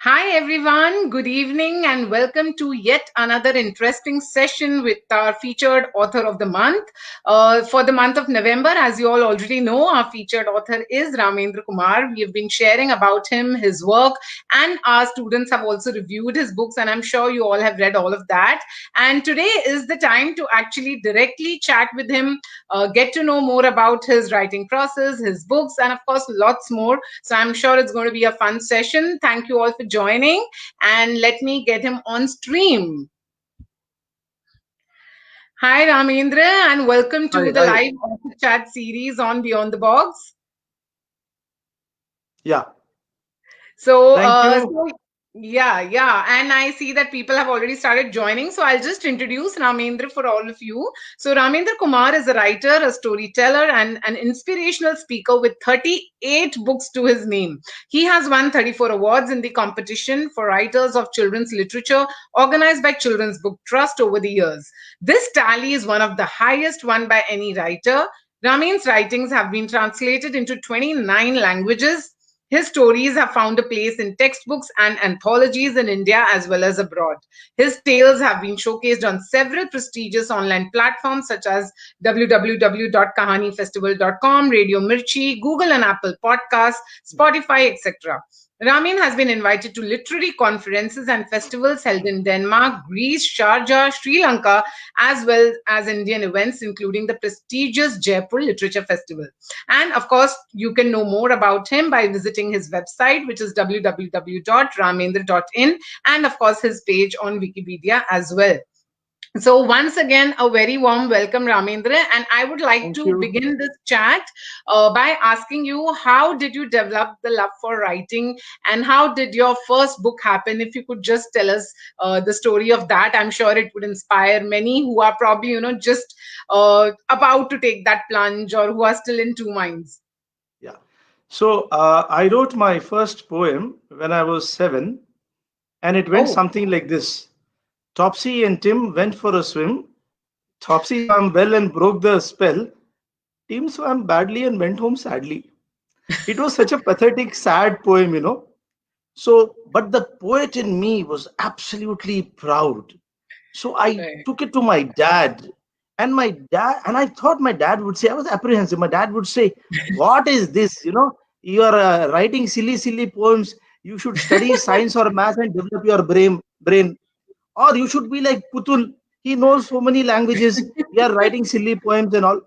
Hi, everyone. Good evening, and welcome to yet another interesting session with our featured author of the month. For the month of November, as you all already know, our featured author is Ramendra Kumar. We have been sharing about him, his work, and our students have also reviewed his books, and I'm sure you all have read all of that. And today is the time to actually directly chat with him, get to know more about his writing process, his books, and of course, lots more. So I'm sure it's going to be a fun session. Thank you all for joining. And let me get him on stream. Hi, Ramendra, and welcome Hi, to the hi. live author chat series on Beyond the Box. Yeah, So, thank uh, you. so yeah, and I see that people have already started joining. So I'll just introduce Ramendra for all of you. So Ramendra Kumar is a writer, a storyteller, and an inspirational speaker with 38 books to his name. He has won 34 awards in the competition for writers of children's literature organized by Children's Book Trust over the years. This tally is one of the highest won by any writer. Ramin's writings have been translated into 29 languages. His stories have found a place in textbooks and anthologies in India as well as abroad. His tales have been showcased on several prestigious online platforms such as www.kahanifestival.com, Radio Mirchi, Google and Apple Podcasts, Spotify, etc. Ramin has been invited to literary conferences and festivals held in Denmark, Greece, Sharjah, Sri Lanka, as well as Indian events, including the prestigious Jaipur Literature Festival. And of course, you can know more about him by visiting his website, which is www.ramendra.in, and of course, his page on Wikipedia as well. So, once again, a very warm welcome, Ramendra. And I would like Thank to you. begin this chat by asking you, how did you develop the love for writing and how did your first book happen? If you could just tell us the story of that, I'm sure it would inspire many who are probably, just about to take that plunge or who are still in two minds. Yeah. I wrote my first poem when I was 7, and it went Oh, something like this. Topsy and Tim went for a swim. Topsy swam well and broke the spell. Tim swam badly and went home sadly. It was such a pathetic, sad poem. But the poet in me was absolutely proud. So I right. took it to my dad, and I thought my dad would say, I was apprehensive. My dad would say, "What is this? You are writing silly, silly poems. You should study science or math and develop your brain, or you should be like Putul. He knows so many languages. You are writing silly poems and all."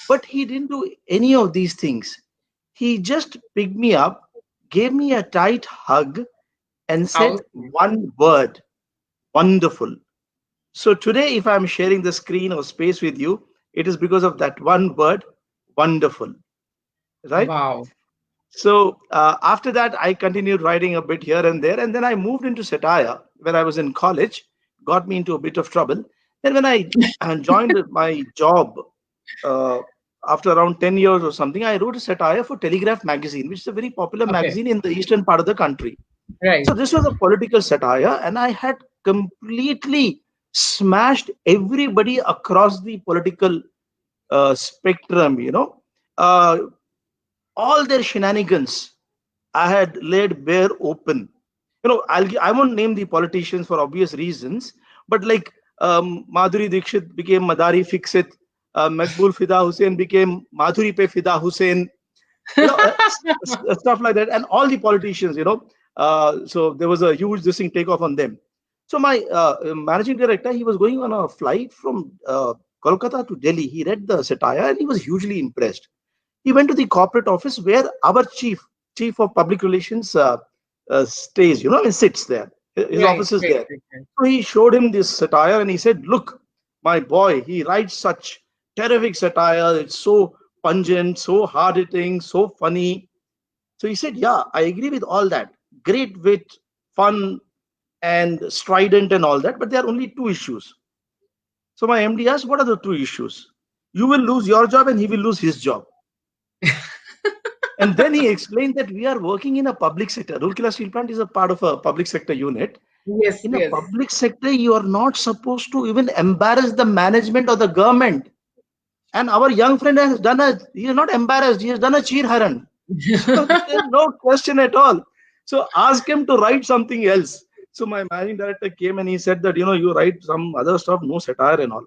But he didn't do any of these things. He just picked me up, gave me a tight hug, and How said sweet. one word: wonderful. So today, if I'm sharing the screen or space with you, it is because of that one word, wonderful, right? Wow. So after that, I continued writing a bit here and there, and then I moved into satire when I was in college. Got me into a bit of trouble. Then when I joined my job uh, after around 10 years or something, I wrote a satire for Telegraph magazine, which is a very popular Okay. magazine in the eastern part of the country. Right. So this was a political satire, and I had completely smashed everybody across the political spectrum. Uh, all their shenanigans I had laid bare open. I won't name the politicians for obvious reasons, but like Madhuri Dixit became Madari Fixit, Makbul Fida Hussain became Madhuri Pe Fida Hussain, stuff like that, and all the politicians. So there was a huge this thing take off on them. So my managing director, he was going on a flight from Kolkata to Delhi. He read the satire and he was hugely impressed. He went to the corporate office where our chief of public relations stays, and sits there. His Right. office is Right. there. Right. Right. So he showed him this satire and he said, "Look, my boy, he writes such terrific satire. It's so pungent, so hard hitting, so funny." So he said, "Yeah, I agree with all that. Great wit, fun, and strident, and all that. But there are only two issues." So my MD asked, "What are the two issues?" "You will lose your job and he will lose his job." And then he explained that we are working in a public sector. Rourkela Steel Plant is a part of a public sector unit. Yes. In a Yes. public sector, you are not supposed to even embarrass the management or the government. And our young friend he is not embarrassed, he has done a cheer haran. So there's no question at all. So ask him to write something else. So my managing director came and he said that, you write some other stuff, no satire and all.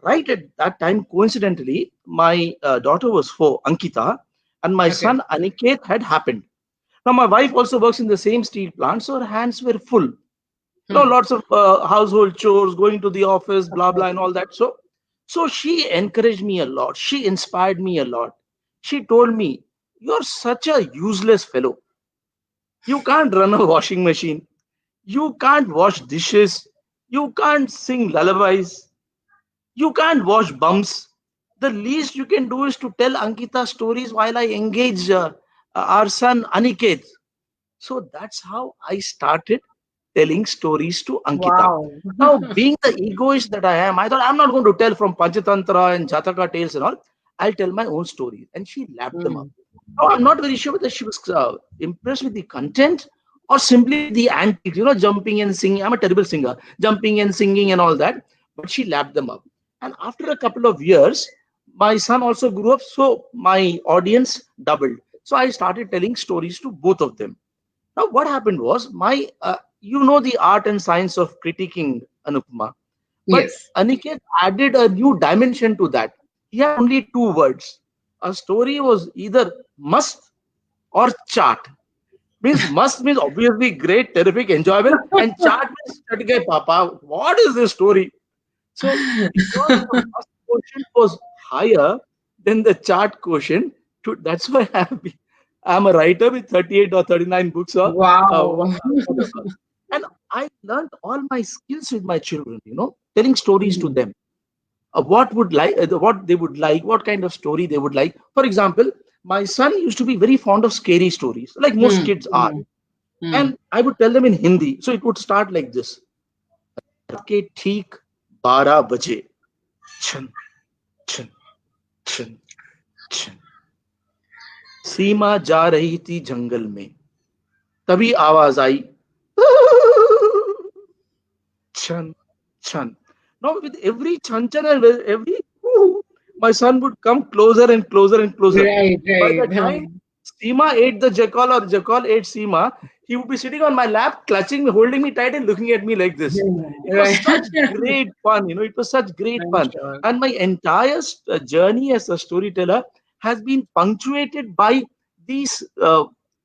Right at that time, coincidentally, my daughter was 4, Ankita, and my Okay. son Aniket had happened. Now my wife also works in the same steel plant, so her hands were full. Hmm. Lots of household chores, going to the office, Of blah blah, course. and all that. So she encouraged me a lot. She inspired me a lot. She told me, "You're such a useless fellow. You can't run a washing machine. You can't wash dishes. You can't sing lullabies. You can't wash bums. The least you can do is to tell Ankita stories while I engage our son Aniket." So that's how I started telling stories to Ankita. Wow. Now, being the egoist that I am, I thought I'm not going to tell from Panchatantra and Jataka tales and all. I'll tell my own stories. And she lapped them up. Hmm. Now, I'm not very sure whether she was impressed with the content or simply with the antics, jumping and singing. I'm a terrible singer, jumping and singing and all that. But she lapped them up. And after a couple of years, my son also grew up. So my audience doubled. So I started telling stories to both of them. Now, what happened was the art and science of critiquing, Anupama, but Yes. Aniket added a new dimension to that. He had only 2 words. A story was either must or chart. Means must means obviously great, terrific, enjoyable, and chart means "Chat Papa. What is this story?" So because the must quotient was higher than the chart quotient, that's why I'm a writer with 38 or 39 books Wow. whatever. And I learned all my skills with my children, telling stories to Hmm. them. What they would like, what kind of story they would like. For example, my son used to be very fond of scary stories, like most Hmm. kids are. Hmm. Hmm. And I would tell them in Hindi. So it would start like this. के ठीक 12 बजे छन छन छन छन सीमा जा रही थी जंगल में तभी आवाज आई छन छन. Now with every chan chan and with every woo, my son would come closer and closer and closer. Right, By right. the time Seema ate the jackal or jackal ate Seema, he would be sitting on my lap, clutching me, holding me tight, and looking at me like this. It was Right. such great fun, it was such great I'm fun. sure. And my entire journey as a storyteller has been punctuated by these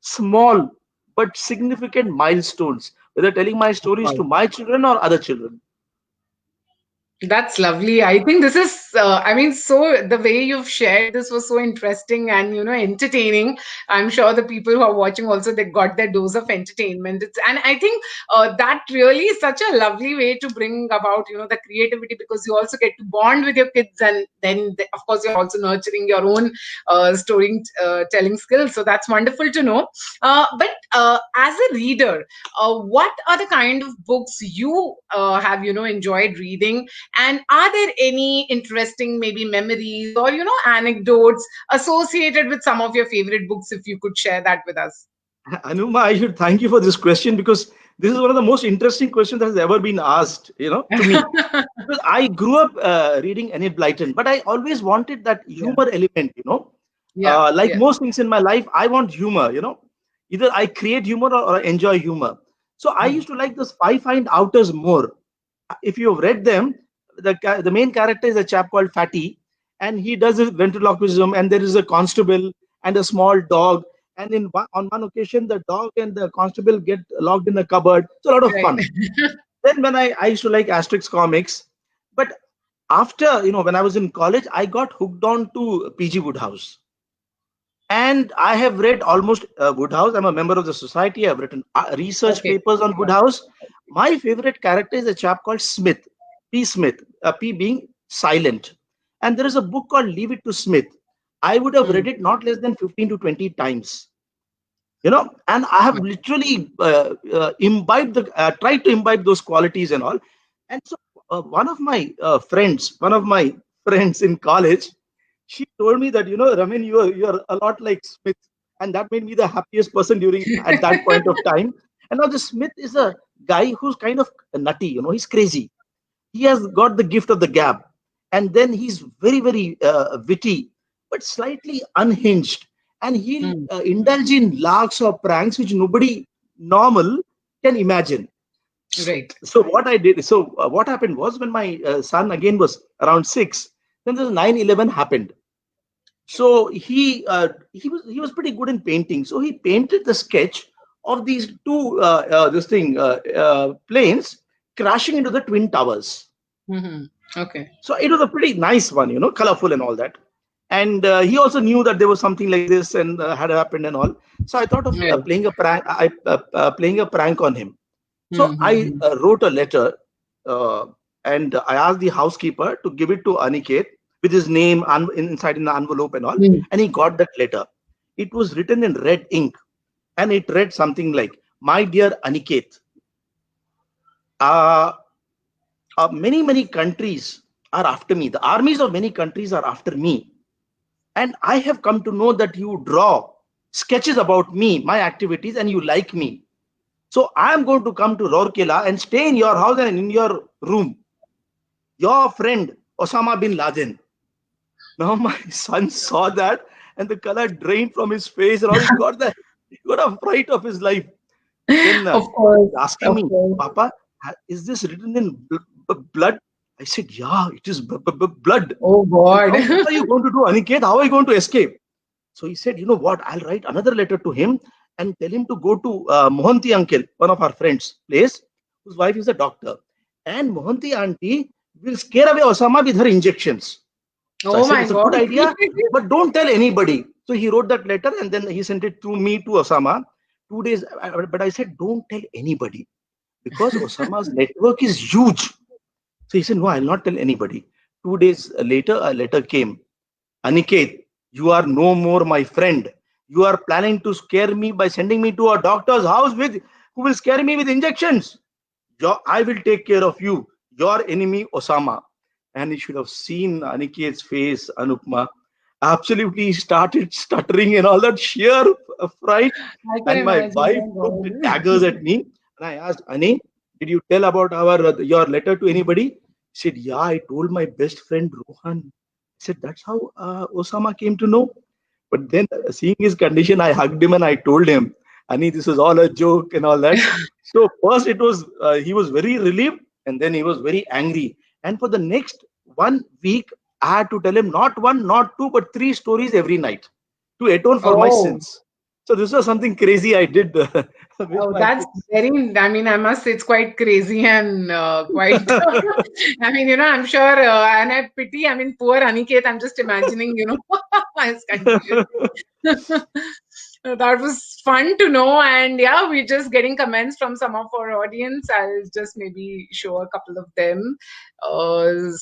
small but significant milestones, whether telling my Of stories to course. my children or other children. That's lovely. I think this is, I mean, so the way you've shared this was so interesting and, entertaining. I'm sure the people who are watching also, they got their dose of entertainment. And I think that really is such a lovely way to bring about, the creativity, because you also get to bond with your kids. And then, of course, you're also nurturing your own story telling skills. So that's wonderful to know. But as a reader, what are the kind of books you have, enjoyed reading? And are there any interesting, maybe memories or, anecdotes associated with some of your favorite books, if you could share that with us? Anuma, I should thank you for this question because this is one of the most interesting questions that has ever been asked, to me. Because I grew up reading Enid Blyton, but I always wanted that Yeah. humor element, Yeah. Like Yes. most things in my life, I want humor, Either I create humor or I enjoy humor. So I Hmm. used to like those Five Find Outers more. If you've read them, the main character is a chap called Fatty, and he does his ventriloquism, and there is a constable and a small dog. And on one occasion, the dog and the constable get locked in a cupboard. It's a lot of Right. fun. Then when I used to like Asterix comics, but after when I was in college, I got hooked on to PG Woodhouse, and I have read almost Woodhouse. I'm a member of the society. I've written research Okay. papers on Right. Woodhouse. My favorite character is a chap called Smith, P. Smith, P being silent. And there is a book called Leave It to Smith. I would have Hmm. read it not less than 15 to 20 times. And I have literally tried to imbibe those qualities and all. And so one of my friends in college, she told me that, Ramin, you are a lot like Smith. And that made me the happiest person during at that point of time. And now the Smith is a guy who's kind of nutty, he's crazy. He has got the gift of the gab, and then he's very very witty but slightly unhinged, and he'll Hmm. indulge in larks or pranks which nobody normal can imagine. Right. So what I did, so what happened was when my son again was around 6, then this 9/11 happened. So he was pretty good in painting. So he painted the sketch of these two planes crashing into the twin towers. Hmm. Okay. So it was a pretty nice one, colorful and all that. And he also knew that there was something like this and had happened and all. So I thought of Right. playing a prank on him. So I Mm-hmm. wrote a letter, uh, and I asked the housekeeper to give it to Aniket with his name inside in the envelope and all. And he got that letter. It was written in red ink, and it read something like, "My dear Aniket, uh, many countries are after me. The armies of many countries are after me, and I have come to know that you draw sketches about me, my activities, and you like me. So I am going to come to Rourkela and stay in your house and in your room. Your friend Osama bin Laden." Now my son saw that, and the color drained from his face, and all he got a fright of his life. Then Of course. he's asking Of me, course. "Papa, is this written in blood?" I said, "Yeah, it is blood." Oh Then God. now what are you going to do, Aniket? How are you going to escape? So he said, "You know what? I'll write another letter to him and tell him to go to Mohanty uncle, one of our friends' place, whose wife is a doctor. And Mohanty auntie will scare away Osama with her injections." So I Oh said, my "It's a God. good idea, but don't tell anybody." So he wrote that letter and then he sent it through me to Osama. 2 days, but I said, "Don't tell anybody because Osama's network is huge." So he said, "No, I'll not tell anybody." 2 days later, a letter came. "Aniket, you are no more my friend. You are planning to scare me by sending me to a doctor's house who will scare me with injections. I will take care of you, your enemy Osama." And you should have seen Aniket's face, Anupma. Absolutely he started stuttering and all that sheer fright. I can And my imagine. wife Oh took the daggers God. at me. And I asked, "Ani, did you tell about your letter to anybody?" She said, "Yeah, I told my best friend Rohan." I said, "That's how Osama came to know." But then, seeing his condition, I hugged him and I told him, "Ani, this is all a joke and all that." So first it was he was very relieved, and then he was very angry. And for the next 1 week, I had to tell him not one, not two, but three stories every night to atone for my Oh. sins. So this was something crazy I did with Oh, my that's kids. very, I mean, I must say it's quite crazy and quite, I mean, I'm sure, and I pity, I mean, poor Aniket, I'm just imagining, his condition. That was fun to know. And yeah, we're just getting comments from some of our audience. I'll just maybe show a couple of them.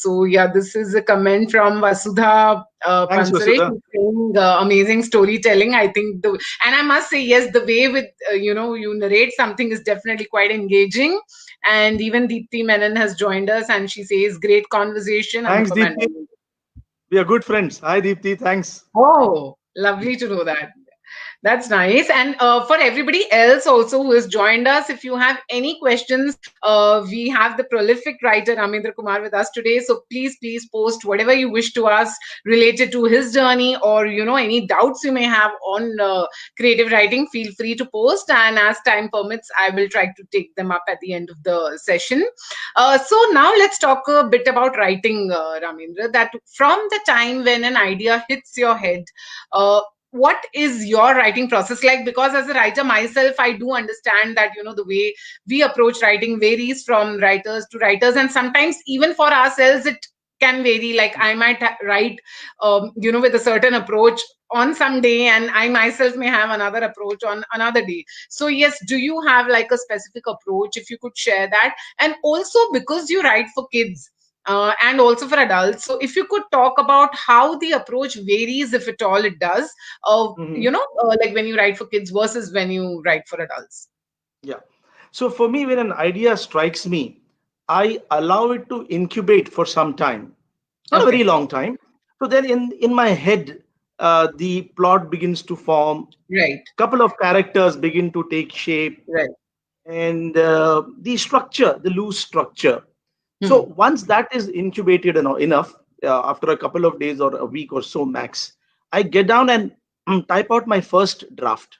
So yeah, this is a comment from Vasudha Thanks, Pansare. Vasudha. She's saying amazing storytelling. I think and I must say, yes, the way with, you narrate something is definitely quite engaging. And even Deepthi Menon has joined us and she says, great conversation, Thanks, Anupam and Deepti. We are good friends. Hi, Deepti. Thanks. Oh, lovely to know that. That's nice. And for everybody else also who has joined us, if you have any questions, we have the prolific writer Ramendra Kumar with us today. So please post whatever you wish to us related to his journey, or any doubts you may have on creative writing. Feel free to post, and as time permits, I will try to take them up at the end of the session. So now let's talk a bit about writing, Ramendra. That from the time when an idea hits your head. What is your writing process like? Because as a writer myself, I do understand that the way we approach writing varies from writers to writers, and sometimes even for ourselves it can vary. Like I might write with a certain approach on some day, and I myself may have another approach on another day. So yes, do you have like a specific approach, if you could share that? And also, because you write for kids, and also for adults, so if you could talk about how the approach varies, if at all it does, Mhm. like when you write for kids versus when you write for adults. Yeah. So for me, when an idea strikes me, I allow it to incubate for some time, not a very Okay. long time. So then in my head, the plot begins to form, Right. couple of characters begin to take shape, Right. and the structure, the loose structure. So Hmm. once that is incubated enough, after a couple of days or a week or so max, I get down and type out my first draft.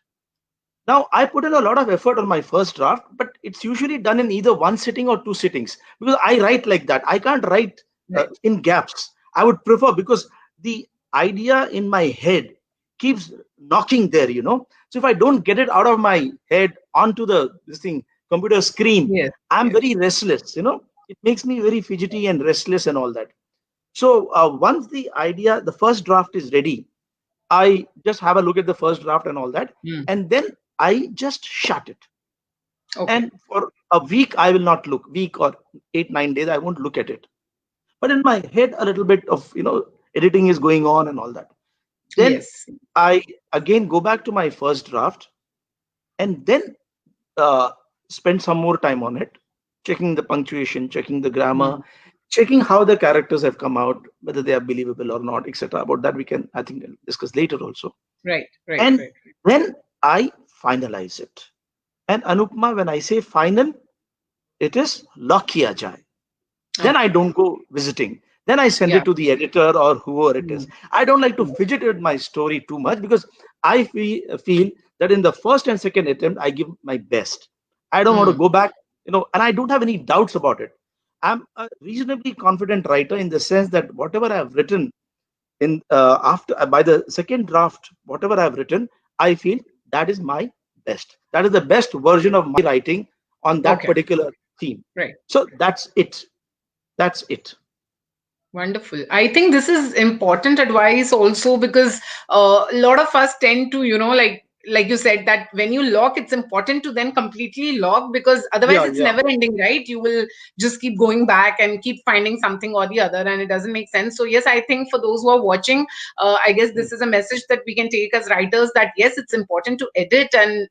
Now, I put in a lot of effort on my first draft, but it's usually done in either one sitting or two sittings because I write like that. I can't write Right. in gaps. I would prefer because the idea in my head keeps knocking there. So if I don't get it out of my head onto the this thing computer screen, Yes. I'm Yes. very restless. It makes me very fidgety and restless and all that. So once the first draft is ready, I just have a look at the first draft and all that, Hmm. and then I just shut it. Okay. And for a week, I will not look. Week or 8, 9 days, I won't look at it. But in my head, a little bit of editing is going on and all that. Then Yes. I again go back to my first draft, and then uh, spend some more time on it, checking the punctuation, checking the grammar, Hmm. checking how the characters have come out, whether they are believable or not, etc. About that we can, I think, discuss later also. Right. Right. And Right. then I finalize it. And Anupma, when I say final, it is lock kiya jaye. Then I Okay. don't go visiting. Then I send Yeah. it to the editor or whoever it is. Hmm. I don't like to Hmm. fidget with my story too much because I feel that in the first and second attempt, I give my best. I don't want to Hmm. go back, and I don't have any doubts about it. I'm a reasonably confident writer in the sense that whatever I've written in after by the second draft, whatever I've written, I feel that is my best. That is the best version of my writing on that Okay. particular theme. Right. So that's it. That's it. Wonderful. I think this is important advice also because a lot of us tend to, like you said, that when you lock, it's important to then completely lock because otherwise Yeah, it's yeah. never ending, right? You will just keep going back and keep finding something or the other, and it doesn't make sense. So, yes, I think for those who are watching, I guess Mm. this is a message that we can take as writers that yes, it's important to edit and,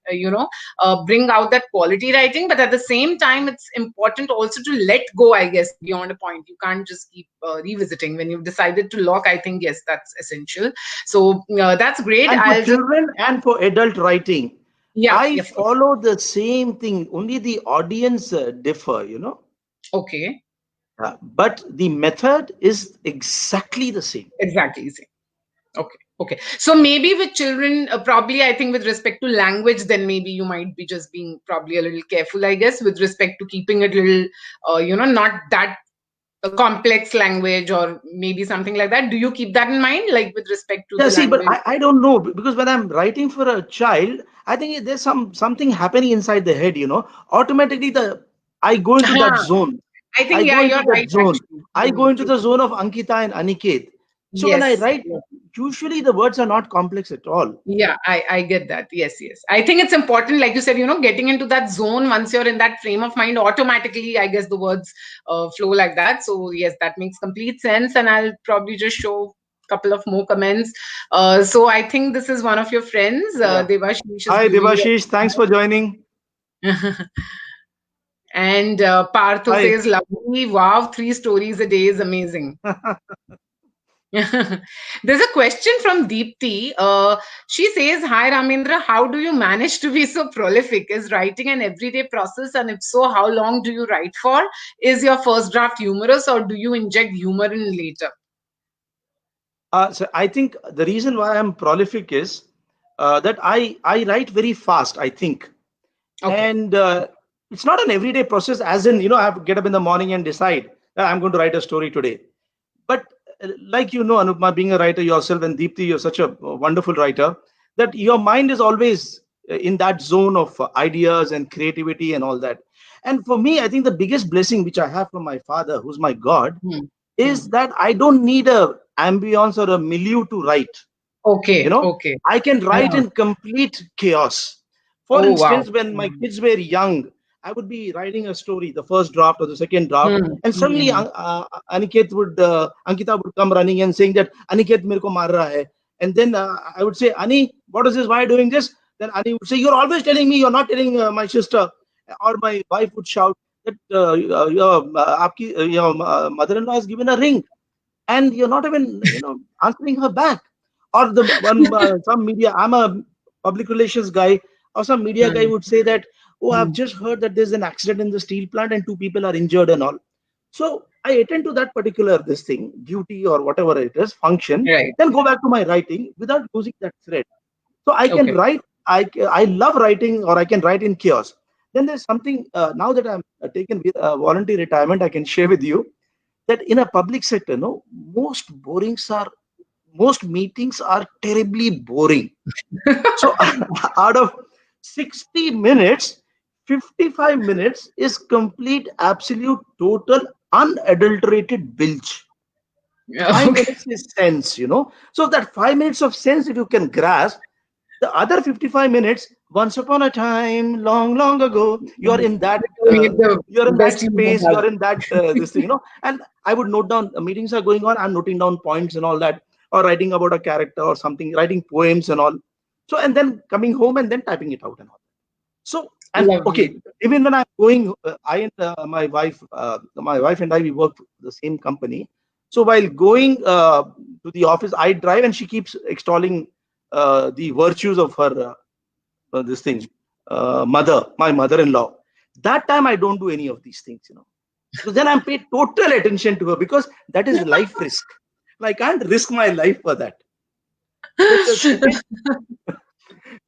bring out that quality writing, but at the same time, it's important also to let go, I guess, beyond a point. You can't just keep revisiting when you've decided to lock. I think, yes, that's essential. So that's great. And for I'll just, children and for adult writing, yeah, I yeah, of course. follow the same thing. Only the audience differ. Okay, But the method is exactly the same. exactly. Same. Okay, okay. So maybe with children, probably I think with respect to language, then maybe you might be just being probably a little careful, I guess, with respect to keeping it little, not that a complex language or maybe something like that. Do you keep that in mind, like with respect to Yeah, the see, but language? I don't know because when I'm writing for a child, I think there's something happening inside the head. Automatically I go into that Huh. zone. I think, I yeah, go you're into that right, zone. actually. I go Hmm, into true. the zone of Ankita and Aniket. So when I Yes. write, usually the words are not complex at all. Yeah, I get that. Yes, yes. I think it's important, like you said, getting into that zone once you're in that frame of mind, automatically, I guess the words flow like that. So, yes, that makes complete sense. And I'll probably just show a couple of more comments. So, I think this is one of your friends, Yeah. Devashish is Hi, giving you Devashish. Thanks for joining. a and Partho Hi. says, lovely. Wow, 3 stories a day is amazing. There's a question from Deepthi. She says, hi Ramendra, how do you manage to be so prolific? Is writing an everyday process? And if so, how long do you write for? Is your first draft humorous or do you inject humor in later? So I think the reason why I'm prolific is that I write very fast. I think, Okay. and it's not an everyday process. As in, I have to get up in the morning and decide that I'm going to write a story today. But like Anupma, being a writer yourself, and Deepthi, you're such a wonderful writer, that your mind is always in that zone of ideas and creativity and all that. And for me, I think the biggest blessing which I have from my father, who's my God, Hmm. is Hmm. that I don't need a ambience or a milieu to write. you Okay. know Okay. I can write Ah. in complete chaos. For Oh, wow. instance, when my Hmm. kids were young, I would be writing a story, the first draft or the second draft, Hmm. and suddenly Hmm. Ankita would come running and saying that Aniket mere ko maar raha hai. And then I would say, Ani, what is this, why are you doing this? Then Ani would say, you're always telling me, you're not telling my sister. Or my wife would shout that your mother-in-law has given a ring and you're not even answering her back. Or the one some media, I'm a public relations guy, or some media guy Hmm. would say that, oh, I've Hmm. just heard that there's an accident in the steel plant and two people are injured and all. So I attend to that particular this thing, duty or whatever it is, function, Right. then go back to my writing without losing that thread. So I can Okay. write. I love writing, or I can write in chaos. Then there's something, now that I'm taken with voluntary retirement, I can share with you that in a public sector, no, most meetings are terribly boring. So out of 60 minutes, 55 minutes is complete, absolute, total, unadulterated bilge. 5 minutes is sense. So that 5 minutes of sense, if you can grasp, the other 55 minutes, once upon a time, long, long ago, you're in that. Made the You're in that best use of space. that. You're in that this thing. And I would note down. Meetings are going on. I'm noting down points and all that, or writing about a character or something, writing poems and all. So, and then coming home and then typing it out and all. So, and okay, Lovely. even when I'm going, I and my wife and I, we work for the same company. So while going to the office, I drive, and she keeps extolling the virtues of her this thing, my mother-in-law. That time I don't do any of these things. Because then I'm paid total attention to her, because that is life risk. I can't risk my life for that. Then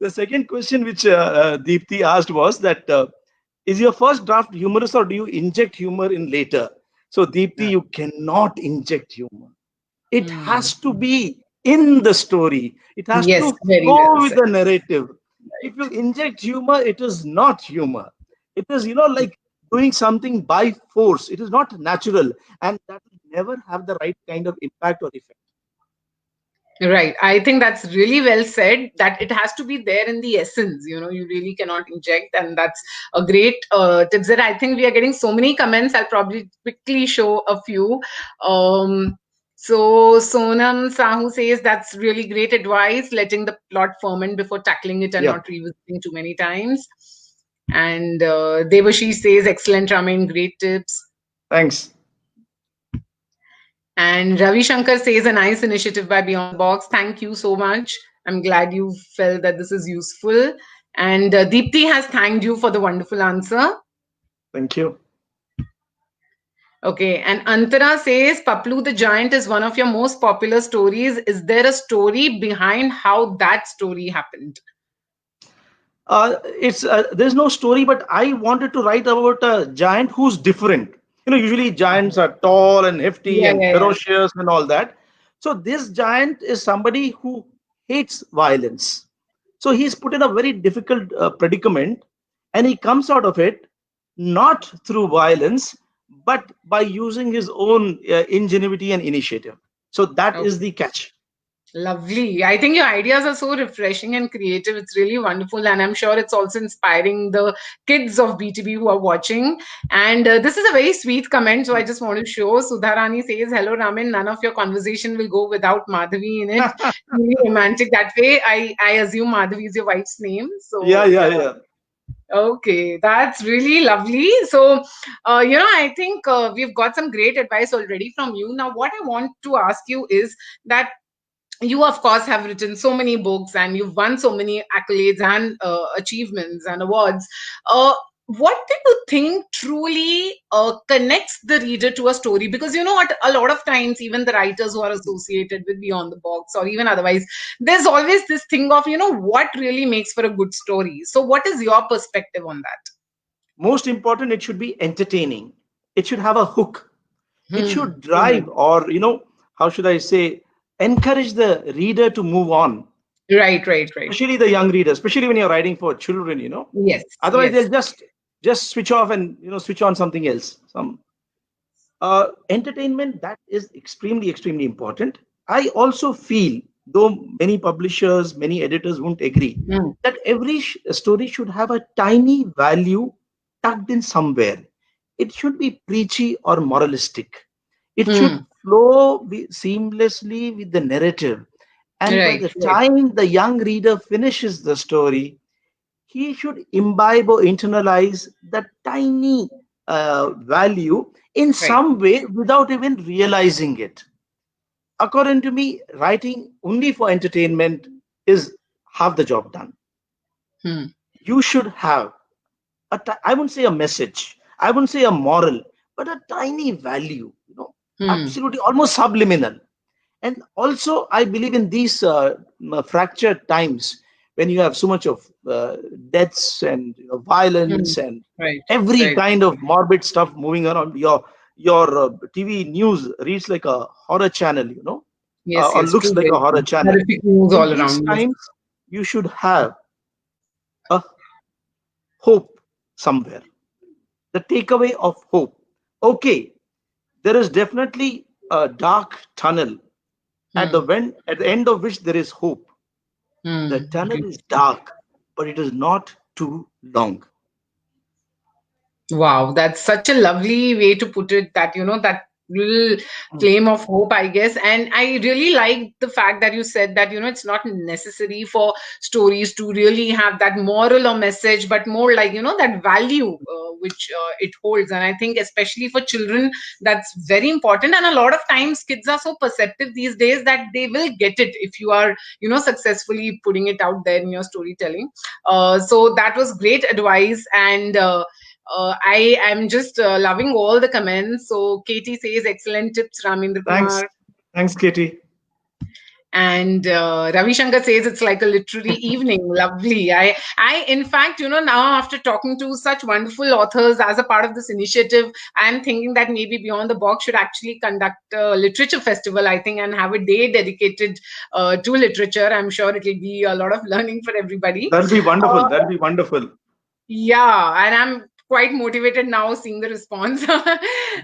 the second question which Deepthi asked was that, is your first draft humorous, or do you inject humor in later? So Deepthi, you cannot inject humor. It Hmm. has to be in the story. It has Yes, to very flow well with said. the narrative. If you inject humor, it is not humor. It is, like doing something by force. It is not natural, and that will never have the right kind of impact or effect. Right. I think that's really well said, that it has to be there in the essence. You really cannot inject. And that's a great tips that I think we are getting so many comments. I'll probably quickly show a few. So Sonam Sahu says that's really great advice, letting the plot ferment before tackling it and Yeah. not revisiting too many times. And Devashi says, excellent, Ramin, great tips. Thanks. And Ravi Shankar says, a nice initiative by Beyond the Box. Thank you so much. I'm glad you felt that this is useful. And Deepthi has thanked you for the wonderful answer. Thank you. Okay. And Antara says, Paplu the Giant is one of your most popular stories. Is there a story behind how that story happened? It's there's no story, but I wanted to write about a giant who's different. Usually giants are tall and hefty Yeah, and yeah, yeah. ferocious and all that. So this giant is somebody who hates violence. So he's put in a very difficult predicament, and he comes out of it not through violence, but by using his own ingenuity and initiative. So that is Okay. the catch. Lovely. I think your ideas are so refreshing and creative. It's really wonderful. And I'm sure it's also inspiring the kids of BTB who are watching. And this is a very sweet comment. So I just want to show. Sudharani says, hello, Ramin. None of your conversation will go without Madhavi in it. Really romantic that way. I assume Madhavi is your wife's name. Yeah, So, yeah, yeah. yeah. Okay, that's really lovely. So, I think we've got some great advice already from you. Now, what I want to ask you is that you of course have written so many books and you've won so many accolades and achievements and awards. What do you think truly connects the reader to a story? Because you know what, a lot of times even the writers who are associated with Beyond the Box or even otherwise, there's always this thing of what really makes for a good story. So what is your perspective on that? Most important, it should be entertaining. It should have a hook. It Hmm. should drive, or how should I say, encourage the reader to move on, Right, right, right. especially the young reader, especially when you're writing for children. Yes, Otherwise yes. they'll just switch off and switch on something else. Some entertainment, that is extremely, extremely important. I also feel, though many publishers, many editors won't agree, Hmm. that every story should have a tiny value tucked in somewhere. It should be preachy or moralistic. It should Hmm. flow seamlessly with the narrative. And by Right, the right, time the young reader finishes the story, he should imbibe or internalize that tiny value in right. some way without even realizing it. According to me, writing only for entertainment is half the job done. Hmm. You should have I wouldn't say a message, I wouldn't say a moral, but a tiny value, Hmm. absolutely almost subliminal. And also, I believe in these fractured times when you have so much of deaths and Hmm. violence and Right. every Right. kind of morbid stuff moving around. Your TV news reads like a horror channel, Yes. or Yes. looks True. like a Very horror true. channel. Horrific news In all these around. Yes. times, you should have a hope somewhere. The takeaway of hope. Okay, there is definitely a dark tunnel Hmm. at the end of which there is hope. The Hmm. tunnel is dark, but it is not too long. Wow, that's such a lovely way to put it, that, that little claim of hope, I guess. And I really like the fact that you said that, it's not necessary for stories to really have that moral or message, but more like, that value which it holds. And I think, especially for children, that's very important. And a lot of times, kids are so perceptive these days that they will get it if you are, successfully putting it out there in your storytelling. So that was great advice. And I am just loving all the comments. So Katie says, excellent tips, Ramendra Thanks. Kumar. Thanks, Katie. And Ravi Shankar says it's like a literary evening. Lovely. In fact, now after talking to such wonderful authors as a part of this initiative, I'm thinking that maybe Beyond the Box should actually conduct a literature festival, I think, and have a day dedicated to literature. I'm sure it'll be a lot of learning for everybody. That'll be Uh, wonderful. That'll be wonderful. Yeah, and I'm quite motivated now seeing the response.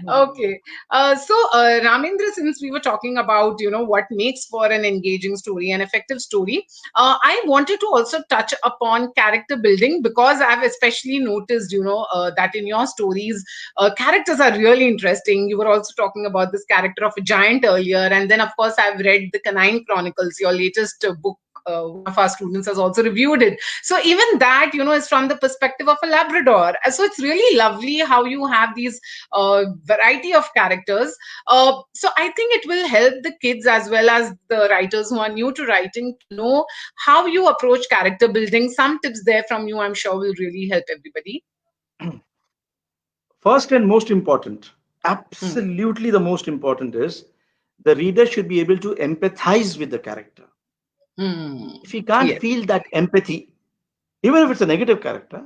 Okay. So, Ramendra, since we were talking about, what makes for an engaging story, an effective story, I wanted to also touch upon character building, because I've especially noticed, that in your stories, characters are really interesting. You were also talking about this character of a giant earlier. And then, of course, I've read the Canine Chronicles, your latest book. One of our students has also reviewed it. So even that, is from the perspective of a Labrador. So it's really lovely how you have these variety of characters. So I think it will help the kids as well as the writers who are new to writing to know how you approach character building. Some tips there from you, I'm sure, will really help everybody. First and most important, Hmm. absolutely the most important is the reader should be able to empathize with the character. Hmm. If he can't Yes. feel that empathy, even if it's a negative character,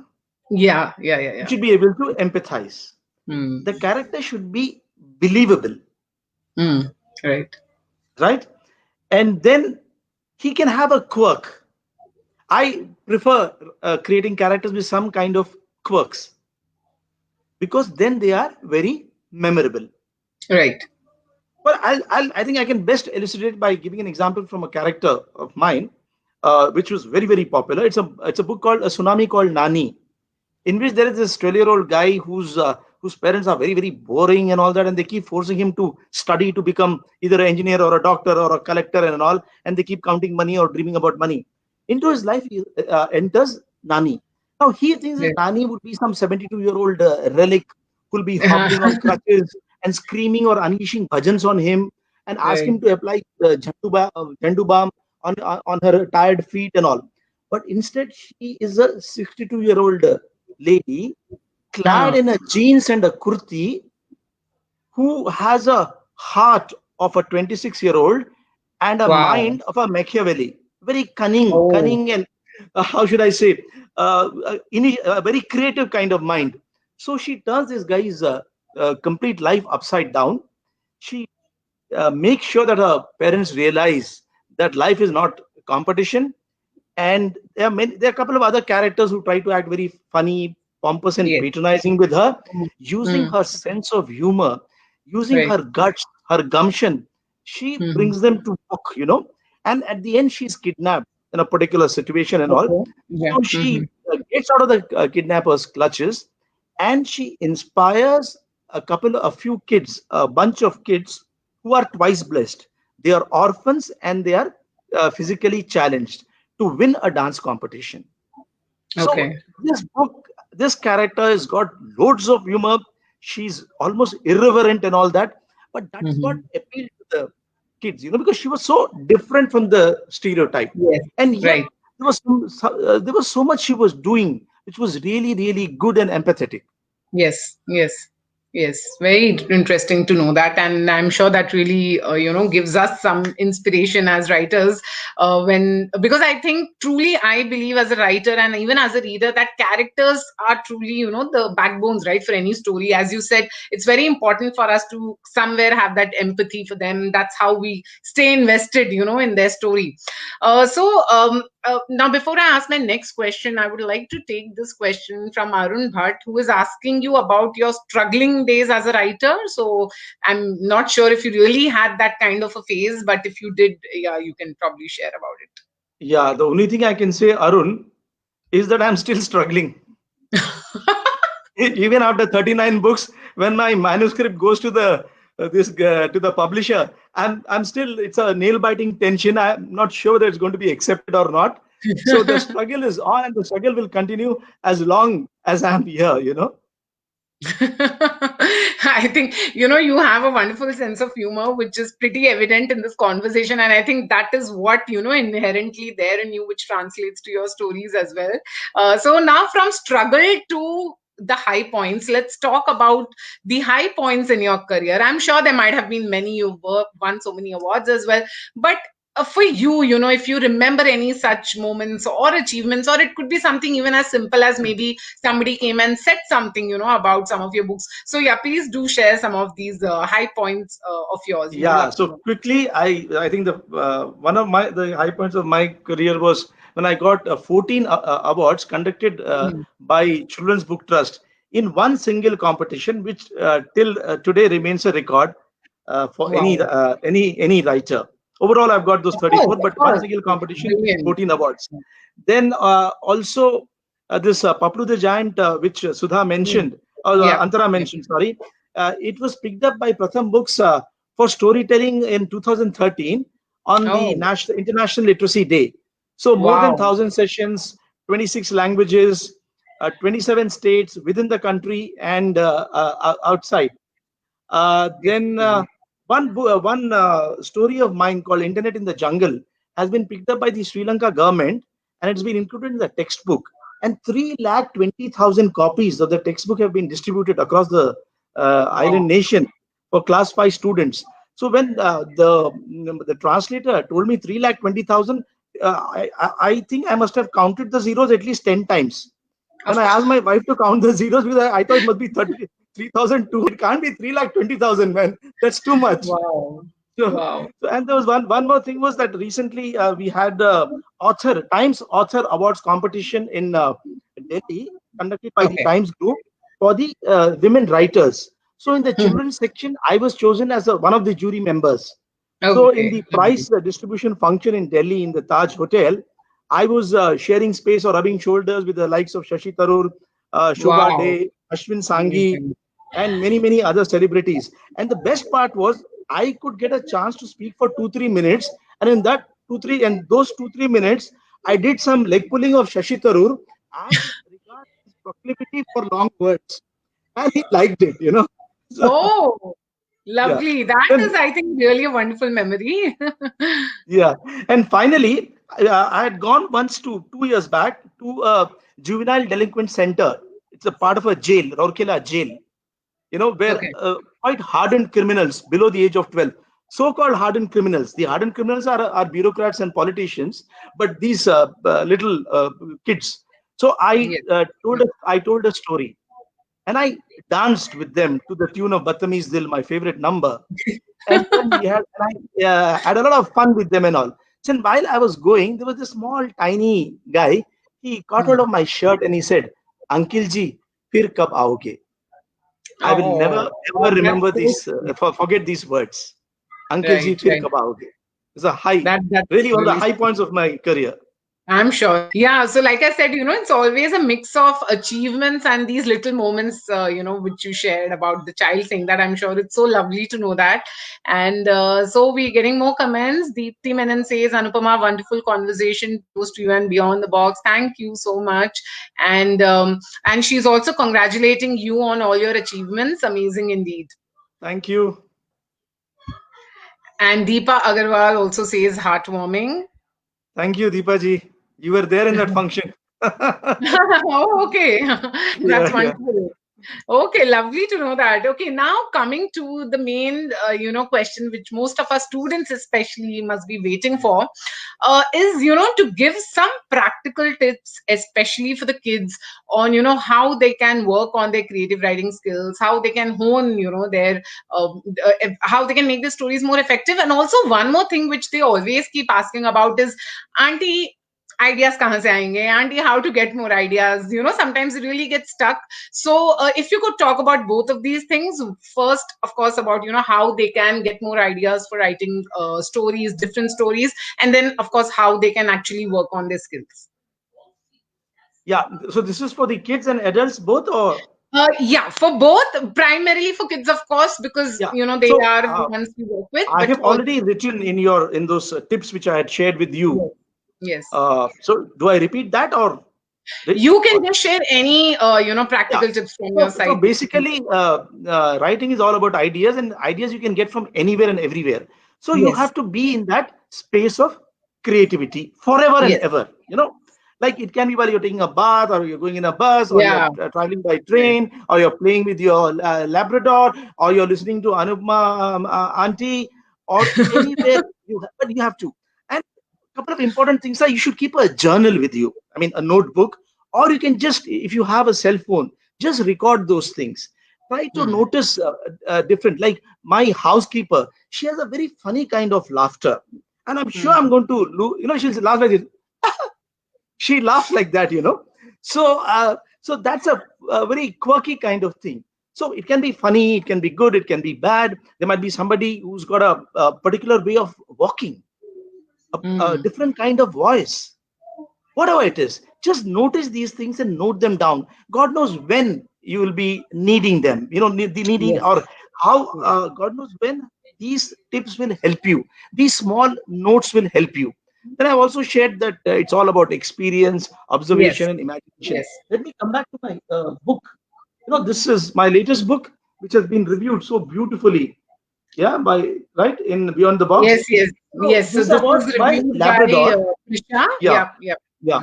Yeah. Yeah. Yeah. he Yeah. should be able to empathize. Hmm. The character should be believable, Hmm. Right. right? And then he can have a quirk. I prefer creating characters with some kind of quirks because then they are very memorable. Right. Well, I think I can best illustrate by giving an example from a character of mine, which was very, very popular. It's a book called A Tsunami Called Nani, in which there is this 12-year-old guy whose parents are very, very boring and all that, and they keep forcing him to study to become either an engineer or a doctor or a collector and all, and they keep counting money or dreaming about money. Into his life enters Nani. Now he thinks that Yeah. Nani would be some 72-year-old relic who'll be hobbling on crutches and screaming or unleashing bhajans on him and ask Right. him to apply Jhandu balm on her tired feet and all. But instead, she is a 62-year-old lady clad Ah, in a jeans and a kurti who has a heart of a 26-year-old and a wow. mind of a Machiavelli. Very cunning, Oh, cunning, and how should I say, a very creative kind of mind. So she turns this guy's complete life upside down. She makes sure that her parents realize that life is not competition, and there are a couple of other characters who try to act very funny, pompous, and yes. patronizing with her, Mm, using mm, her sense of humor, using right. her guts, her gumption. She Mhm. brings them to book. And at the end, she's kidnapped in a particular situation and all. Okay. Yeah. So she Mhm. gets out of the kidnapper's clutches, and she inspires a few kids, a bunch of kids who are twice blessed. They are orphans and they are physically challenged to win a dance competition. So Okay. this character has got loads of humor. She's almost irreverent and all that, but that is what Mhm. appealed to the kids, because she was so different from the stereotype, Yes. and yet Right. there was so much she was doing, which was really, really good and empathetic. Yes. Yes. Yes, very interesting to know that, and I'm sure that really, gives us some inspiration as writers. When Because I think truly, I believe as a writer and even as a reader that characters are truly, the backbones, right, for any story. As you said, it's very important for us to somewhere have that empathy for them. That's how we stay invested, in their story. Now, before I ask my next question, I would like to take this question from Arun Bhatt, who is asking you about your struggling days as a writer. So I'm not sure if you really had that kind of a phase, but if you did, yeah, you can probably share about Yeah, the only thing I can say, Arun, is that I'm still struggling. it. Even after 39 books, when my manuscript goes to the to the publisher, I'm still, it's a nail biting tension. I'm not sure that it's going to be accepted or not. So the struggle is on, and the struggle will continue as long as I'm here, you know. I think, you have a wonderful sense of humor, which is pretty evident in this conversation. And I think that is what, inherently there in you, which translates to your stories as well. So now from struggle to the high points, let's talk about the high points in your career. I'm sure there might have been many. You've won so many awards as well. But for you, if you remember any such moments or achievements, or it could be something even as simple as maybe somebody came and said something, about some of your books. So yeah, please do share some of these high points of yours. We would Yeah, love to so know. quickly, I think the one of my the high points of my career was when I got 14 awards conducted Mhm. by Children's Book Trust in one single competition, which till today remains a record for Wow. any writer. Overall, I've got those Of course, 34, of but one course. single competition, Brilliant. 14 awards. Then also this Paplu the Giant, which Sudha Mm. mentioned, or Yeah. Antara Yeah. mentioned, sorry, it was picked up by Pratham Books for storytelling in 2013 on the Oh, National International Literacy Day. So more than wow. 1,000 sessions, 26 languages, 27 states within the country and outside. Then one story of mine called Internet in the Jungle has been picked up by the Sri Lanka government, and it's been included in the textbook. And 3,20,000 copies of the textbook have been distributed across the island Wow. nation for class 5 students. So when the translator told me 3,20,000, I think I must have counted the zeros at least 10 times. Then Of I asked course. my wife to count the zeros because I thought it must be 3,002. It can't be 3,20,000, man. That's too much. Wow. So, Wow. and there was one more thing was that recently we had Times Author Awards competition in Delhi, conducted by the Okay. Times Group for the women writers. So in the Mhm. children's section, I was chosen as one of the jury members. So in Okay. the Lovely. prize distribution function in Delhi in the Taj Hotel, I was sharing space or rubbing shoulders with the likes of Shashi Tharoor, Shubha Wow. Day, Ashwin Sanghi, Amazing. and many other celebrities. And the best part was I could get a chance to speak for 2-3 minutes, and in that 2-3 minutes, I did some leg pulling of Shashi Tharoor as regards his proclivity for long words, and he liked it, you know. So Oh, yeah. lovely. That Then is, I think, really a wonderful memory. yeah, and finally, I had gone once to 2 years back to a juvenile delinquent center. It's a part of a jail, Rourkela jail, you know, where Okay. quite hardened criminals below the age of 12, so-called hardened criminals. The hardened criminals are bureaucrats and politicians, but these little kids. So Yes. I told a story, and I danced with them to the tune of Batamiz Dil, my favorite number. And then I had a lot of fun with them and all. So while I was going, there was a small, tiny guy. He caught hold Hmm. of my shirt and he said, "Uncle ji, fir kab aoge?" I will Oh, never ever that's remember so this, sweet. forget these words. Uncle ji, Right, fir right. kab aoge? It's a high, That's really one of the really high sweet. points of my career. I'm sure. Yeah. So, like I said, it's always a mix of achievements and these little moments, which you shared about the child thing that I'm sure it's so lovely to know that. And so we're getting more comments. Deepthi Menon says, Anupama, wonderful conversation. Close to you and beyond the box. Thank you so much. And she's also congratulating you on all your achievements. Amazing indeed. Thank you. And Deepa Agarwal also says heartwarming. Thank you, Deepa ji. You were there in that function. Oh, okay. That's Yeah, yeah. wonderful. Okay, lovely to know that. Okay, now coming to the main, question which most of our students especially must be waiting for, is, to give some practical tips, especially for the kids, on, how they can work on their creative writing skills, how they can hone, their, how they can make the stories more effective. And also one more thing which they always keep asking about is, Auntie, ideas kahan se aayenge? Auntie, how to get more ideas? Sometimes you really get stuck. So, if you could talk about both of these things, first, of course, about how they can get more ideas for writing stories, different stories, and then, of course, how they can actually work on their skills. Yeah. So this is for the kids and adults both, or Yeah, for both, primarily for kids, of course, because yeah. they So are the ones we work with, I but have also, already written in those tips which I had shared with you. yes, yes. So do I repeat that, You can or just share any yeah? practical tips from your So side. basically, writing is all about ideas, and ideas you can get from anywhere and everywhere. So you Yes, have to be in that space of creativity forever and yes, ever. Like it can be while you're taking a bath, or you're going in a bus, or you're yeah, traveling by right. train, or you're playing with your Labrador, or you're listening to Anupma auntie, or anywhere but you have to. And a couple of important things are, you should keep a journal with you. I mean, a notebook, or you can just, if you have a cell phone, just record those things. Try to Hmm. notice different, like my housekeeper, she has a very funny kind of laughter, and I'm sure Hmm. I'm going to she'll laugh like this. She laughs like that, so that's a very quirky kind of thing. So it can be funny, it can be good, it can be bad. There might be somebody who's got a particular way of walking, a Hmm. different kind of voice, whatever it is. Just notice these things and note them down. God knows when you will be needing them, needing, Yes. or how, Yes. God knows when these tips will help you. These small notes will help you. Then I've also shared that it's all about experience, Yes. observation, and imagination. Yes. Let me come back to my book. This is my latest book, which has been reviewed so beautifully, yeah, by right in Beyond the Yes, Box. yes, So yes. So this is this about is my reviewed by Labrador. Prisha. Yeah, Yep, yep. yeah.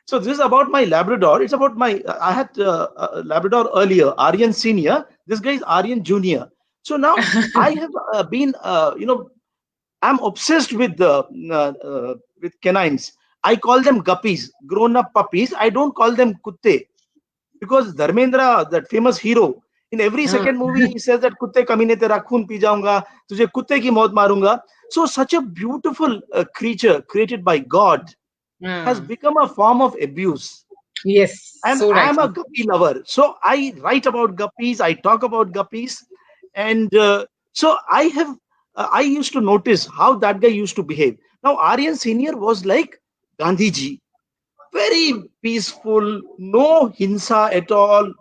So this is about my Labrador. It's about my. I had Labrador earlier, Aryan Senior. This guy is Aryan Junior. So now I have been, I'm obsessed with canines. I call them guppies, grown-up puppies. I don't call them kutte, because Dharmendra, that famous hero, in every Uh, second movie he says that kutte kamine tera khoon pee jaunga, tujhe kutte ki maut marunga. So such a beautiful creature created by God has uh, become a form of abuse. yes, And so I'm a rightly. guppy lover. So I write about guppies, I talk about guppies. And so I used to notice how that guy used to behave. Now, Aryan Senior was like Gandhiji, very peaceful, no hinsa at all,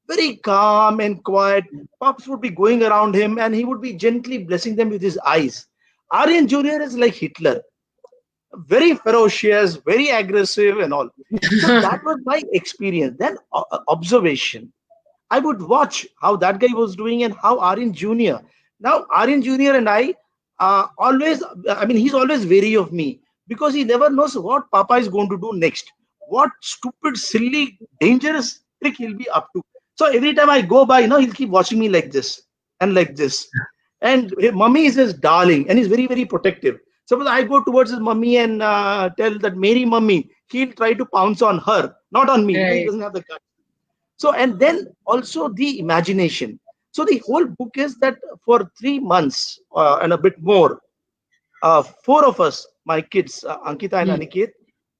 very calm and quiet. Pups would be going around him and he would be gently blessing them with his eyes. Aryan Jr. is like Hitler, very ferocious, very aggressive, and all. So that was my experience. Then observation. I would watch how that guy was doing and how Aryan Jr. Now, Aryan Jr. and I always, I mean, he's always wary of me because he never knows what Papa is going to do next. What stupid, silly, dangerous trick he'll be up to. So every time I go by, he'll keep watching me like this and like this. And his mummy is his darling and he's very, very protective. Suppose I go towards his mummy and tell that Mary mummy, he'll try to pounce on her, not on me. He Right. doesn't have the guts. So, and then also the imagination. So the whole book is that for 3 months and a bit more, four of us, my kids, Ankita and Hmm. Aniket,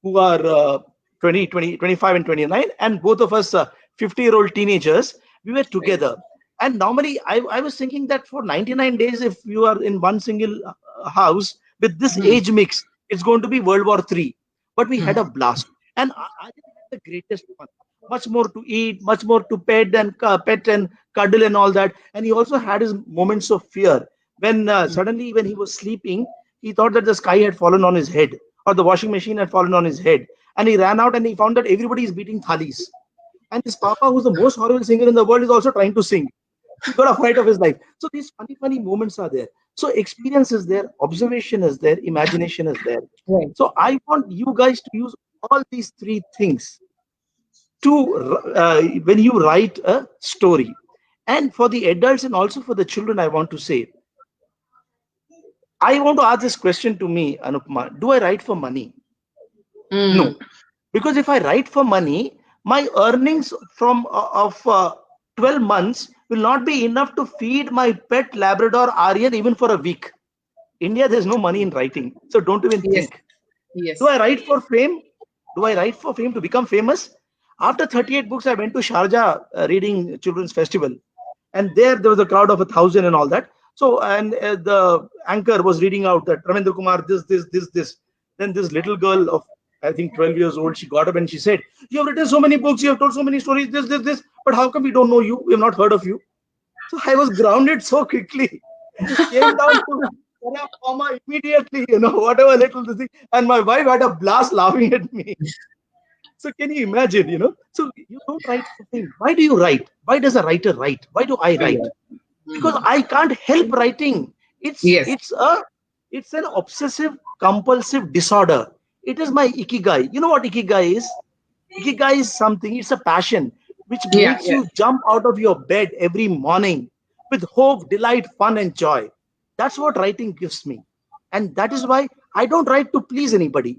who are 25 and 29, and both of us 50-year-old teenagers, we were Right. together. And normally I was thinking that for 99 days, if you are in one single house with this Hmm. age mix, it's going to be World War III. But we had Hmm. a blast. And I had the greatest fun. Much more to eat, much more to pet and cuddle and all that. And he also had his moments of fear when suddenly when he was sleeping, he thought that the sky had fallen on his head or the washing machine had fallen on his head. And he ran out and he found that everybody is beating thalis. And his papa, who's the most horrible singer in the world, is also trying to sing. He got a fight of his life. So these funny, funny moments are there. So experience is there, observation is there, imagination is there. Right. So I want you guys to use all these three things to when you write a story. And for the adults and also for the children, I want to say, I want to ask this question to me, Anupma. Do I write for money? Mm. No, because if I write for money, my earnings from of 12 months will not be enough to feed my pet Labrador Aryan even for a week. India, there's no money in writing, so don't even Yes. think. Do Yes. I write for fame? Do I write for fame to become famous? After 38 books, I went to Sharjah reading children's festival, and there was a crowd of 1,000 and all that. So, and the anchor was reading out that Ramendra Kumar, this. Then this little girl of I think 12 years old, she got up and she said, "You have written so many books, you have told so many stories, this. But how come we don't know you? We have not heard of you." So I was grounded so quickly. Came down to terra firma immediately, whatever little thing. And my wife had a blast laughing at me. So can you imagine? So you don't write for fame. Why do you write? Why does a writer write? Why do I write? Yeah. Because Mhm. I can't help writing. It's Yes. it's a it's an obsessive compulsive disorder. It is my ikigai. You know what ikigai is? Ikigai is something, it's a passion which Yeah. makes Yeah. you jump out of your bed every morning with hope, delight, fun, and joy. That's what writing gives me. And that is why I don't write to please anybody.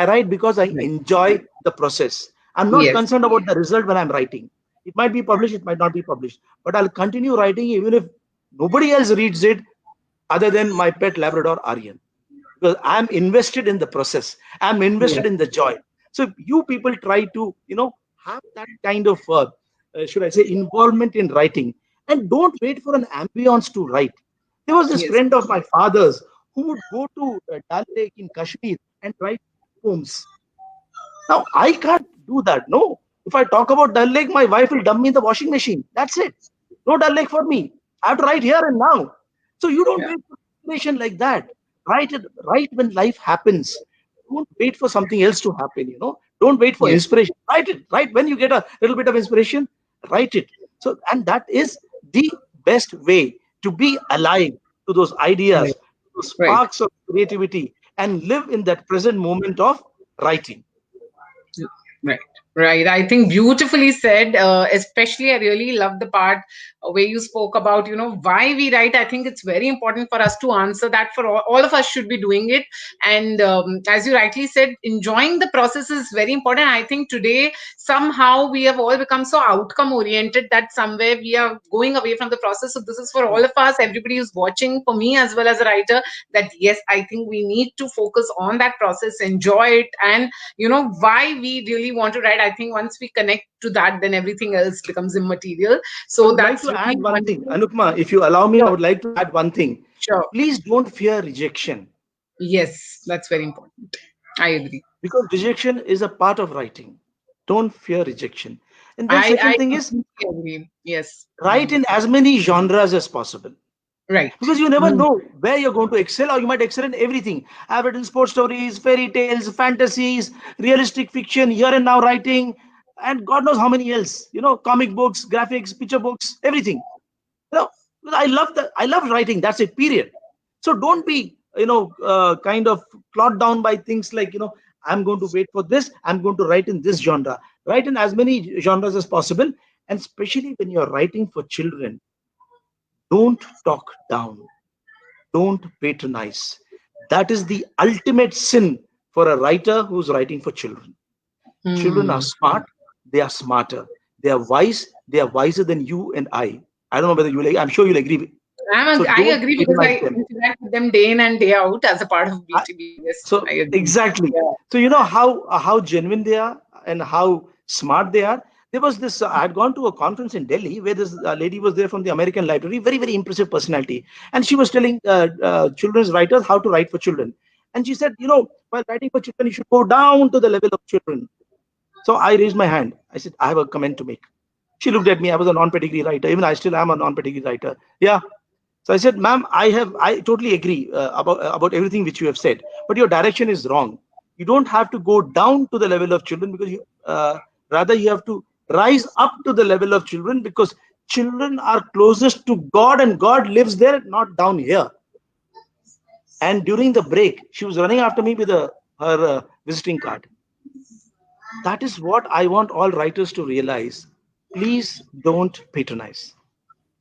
I write because I Right. enjoy the process. I'm not Yes. concerned about the result when I'm writing. It might be published, it might not be published, but I'll continue writing even if nobody else reads it other than my pet Labrador Aryan, because I'm invested in the process. I'm Yeah. invested in the joy. So if you people try to, have that kind of, should I say, involvement in writing, and don't wait for an ambience to write. There was this Yes. friend of my father's who would go to Dal Lake in Kashmir and write poems. Now I can't do that. No, if I talk about Dal Lake, my wife will dump me in the washing machine. That's it. No Dal Lake for me. I have to write here and now. So you don't Yeah. wait for inspiration like that. Write it right when life happens. Don't wait for something else to happen. Don't wait for Yes. inspiration. Write it. Right when you get a little bit of inspiration, write it. So, and that is the best way to be alive to those Right. ideas, to those Right. sparks of creativity, and live in that present moment of writing. Right, right. I think beautifully said. Especially, I really love the part where you spoke about, why we write. I think it's very important for us to answer that. For all of us should be doing it. And as you rightly said, enjoying the process is very important. I think today somehow we have all become so outcome oriented that somewhere we are going away from the process. So this is for all of us, everybody who's watching, for me as well as a writer. That yes, I think we need to focus on that process, enjoy it, and why we really want to write. I think once we connect to that, then everything else becomes immaterial. I So would like that's to really add one thing, wonderful. Anupma. If you allow me, I Sure. would like to add one thing. Sure. Please don't fear rejection, Yes, that's very important. I agree. because rejection is a part of writing. Don't fear rejection. And then I second thing is, completely agree. Yes. write in as many genres as possible, Right. because you never Mm. know where you're going to excel, or you might excel in everything. I've written sports stories, fairy tales, fantasies, realistic fiction, here and now writing, and God knows how many else. Comic books, graphics, picture books, everything. you know I love writing, that's it, period. So don't be kind of plot down by things like, I'm going to wait for this, I'm going to write in this genre. Write in as many genres as possible. And especially when you're writing for children, don't talk down, don't patronize. That is the ultimate sin for a writer who's writing for children. Children are Hmm. smart, they are smarter, they are wise, they are wiser than you and I don't know whether I'm sure you'll agree. So I don't agree because patronize I them. interact with them day in and day out as a part of I, BTB. Yes, so I agree. exactly. Yeah. So you know how genuine they are and how smart they are. There was this. I had gone to a conference in Delhi where this lady was there from the American Library, very very impressive personality, and she was telling children's writers how to write for children. And she said, while writing for children, you should go down to the level of children. So I raised my hand. I said, I have a comment to make. She looked at me. I was a non-pedigree writer. Even I still am a non-pedigree writer. Yeah. So I said, ma'am, I totally agree about everything which you have said, but your direction is wrong. You don't have to go down to the level of children, because rather you have to rise up to the level of children, because children are closest to God, and God lives there, not down here. And during the break, she was running after me with her visiting card. That is what I want all writers to realize. Please don't patronize.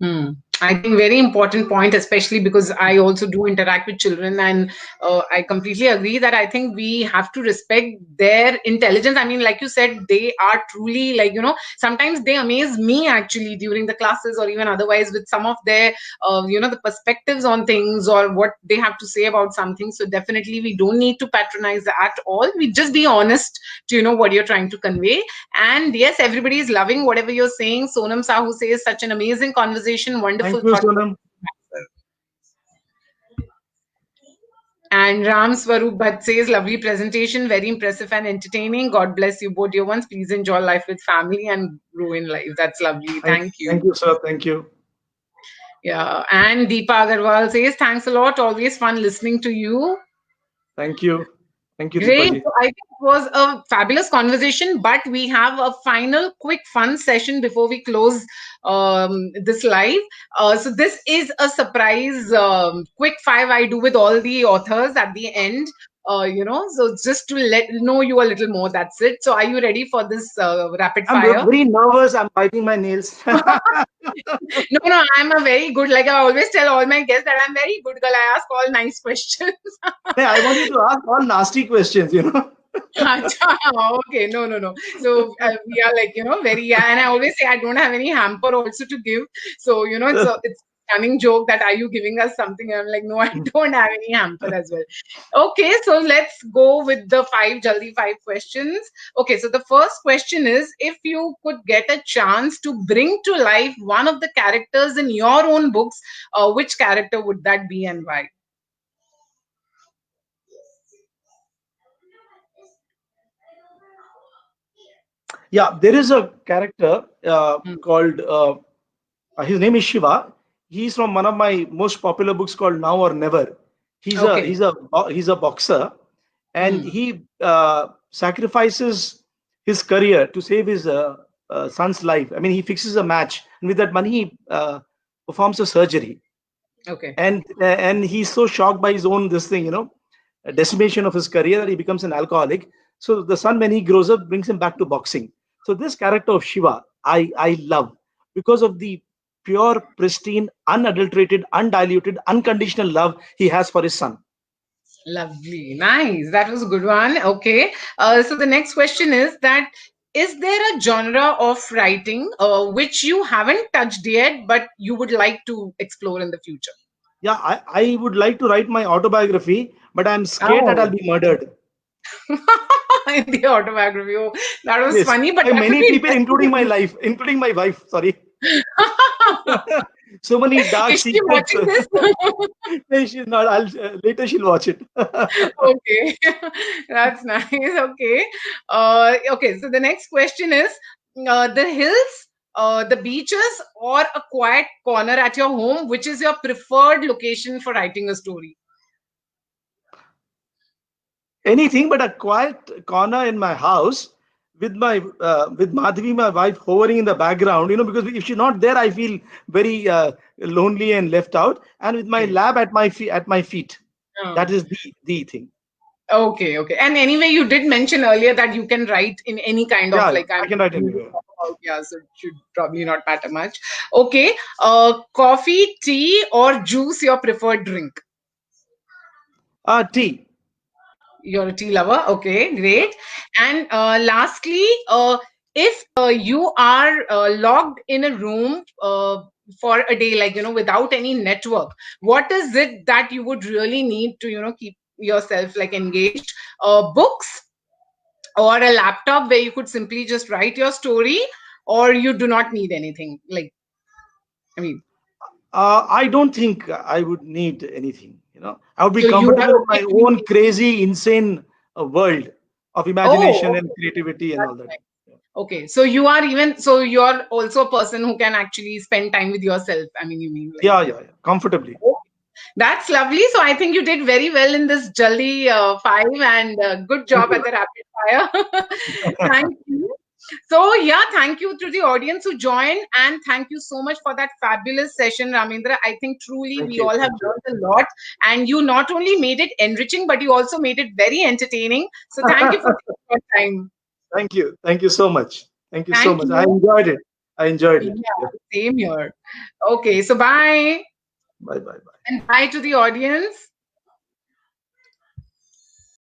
Hmm. I think very important point, especially because I also do interact with children, and I completely agree that I think we have to respect their intelligence. I mean, like you said, they are truly like, sometimes they amaze me actually during the classes or even otherwise with some of their, the perspectives on things or what they have to say about something. So definitely we don't need to patronize at all. We just be honest to, what you're trying to convey. And yes, everybody is loving whatever you're saying. Sonam Sahu says such an amazing conversation, Thank wonderful you, thought. Sonam. And Ram Swarup Bhatt says, lovely presentation, very impressive and entertaining. God bless you both, dear ones. Please enjoy life with family and grow in life. That's lovely. Thank Thank you. you, sir. Thank you. Yeah. And Deepa Agarwal says, thanks a lot. Always fun listening to you. Thank you. Thank you, Great. Deepaji. So I think it was a fabulous conversation, but we have a final quick fun session before we close this live. So this is a surprise quick five I do with all the authors at the end. So just to let know you a little more. That's it. So are you ready for this rapid I'm fire? very nervous. I'm biting my nails. No, I'm a very good. Like I always tell all my guests that I'm very good girl. I ask all nice questions. Hey, I want you to ask all nasty questions. Acha, okay, no. So we are like, very, yeah. And I always say I don't have any hamper also to give. So, it's a stunning joke that are you giving us something? And I'm like, no, I don't have any hamper as well. Okay, so let's go with the Jaldi five questions. Okay, so the first question is if you could get a chance to bring to life one of the characters in your own books, which character would that be and why? Yeah, there is a character Hmm. called, his name is Shiva. He's from one of my most popular books called Now or Never. Okay. He's a boxer, and Hmm. he sacrifices his career to save his son's life. I mean, he fixes a match, and with that money, he performs a surgery. Okay. And he's so shocked by his own this thing, decimation of his career, that he becomes an alcoholic. So the son, when he grows up, brings him back to boxing. So this character of Shiva, I love, because of the pure, pristine, unadulterated, undiluted, unconditional love he has for his son. Lovely. Nice. That was a good one. Okay. So the next question is there a genre of writing which you haven't touched yet, but you would like to explore in the future? Yeah, I would like to write my autobiography, but I'm scared that I'll Oh, be murdered. in the autobiography. Oh, that was Yes, funny, but by that would many be people, including my interesting. life, including my wife. Sorry, so many dark Is she secrets. watching this? No, she's not. Later she'll watch it. Okay. That's nice. Okay. Okay. So the next question is the hills, the beaches, or a quiet corner at your home, which is your preferred location for writing a story? Anything but a quiet corner in my house with Madhavi, my wife, hovering in the background. Because if she's not there, I feel very lonely and left out. And with my Okay. lab at my feet, that Uh, is the thing. okay. Okay. And anyway, you did mention earlier that you can write in any kind of Yeah, yeah, like I'm I can write going to anywhere. talk about, yeah, so it should probably not matter much. Okay. Coffee, tea, or juice, your preferred drink? Tea. You're a tea lover. Okay, Yeah. great. And lastly, if you are logged in a room for a day, like, without any network, what is it that you would really need to, keep yourself like engaged? Books or a laptop where you could simply just write your story, or you do not need anything? Like, I mean, I don't think I would need anything. I would be so you are comfortable in okay my to be. own crazy, insane world of Oh, imagination and okay. creativity and That's all that. nice. Okay, so you're also a person who can actually spend time with yourself. I mean, you mean like, Yeah, yeah, yeah. Comfortably. oh, that's lovely. So I think you did very well in this Jaldi five, and good Thank job you. at the rapid fire. Thank you. So yeah, thank you to the audience who joined, and thank you so much for that fabulous session, Ramendra. I think truly Thank we you. all have Thank you. learned a lot, and you not only made it enriching, but you also made it very entertaining. So thank you for taking your time. Thank you. Thank you so much. Thank you so Thank much. I you. enjoyed it. I enjoyed it. Yeah, Yeah. same here. Okay, so bye. Bye bye bye. And bye to the audience.